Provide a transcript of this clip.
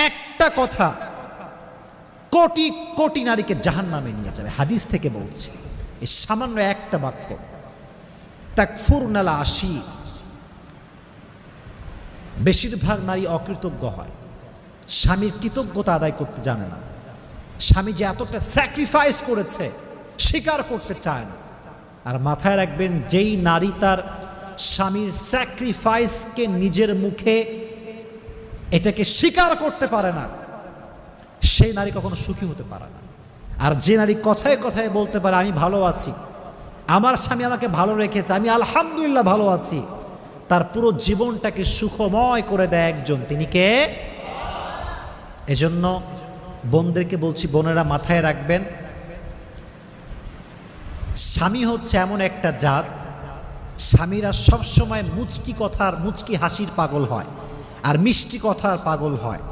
একটা কথা কোটি কোটি নারীকে জাহান্নামে নিয়ে যাবে। হাদিস থেকে বলছি, এই সামান্য একটা বাক্য। তাকফুরনাল আশি, বেশিরভাগ নারী অকৃতজ্ঞ হয়, স্বামীর কৃতজ্ঞতা আদায় করতে জানে না। স্বামী যে এতটা স্যাক্রিফাইস করেছে স্বীকার করতে চায় না। আর মাথায় রাখবেন, যেই নারী তার স্বামীর স্যাক্রিফাইসকে নিজের মুখে এটাকে স্বীকার করতে পারে না, সেই নারী কখনো সুখী হতে পারে না। আর যে নারী কথায় কথায় বলতে পারে আমি ভালো আছি, আমার স্বামী আমাকে ভালো রেখেছে, আমি আলহামদুলিল্লাহ ভালো আছি, তার পুরো জীবনটাকে সুখময় করে দেয় একজন, তিনি কে? এজন্য বোনদেরকে বলছি, বোনেরা মাথায় রাখবেন, স্বামী হচ্ছে এমন একটা জাত, স্বামীরা সবসময় মুচকি কথার মুচকি হাসির পাগল হয় আর মিষ্টি কথার পাগল হয়।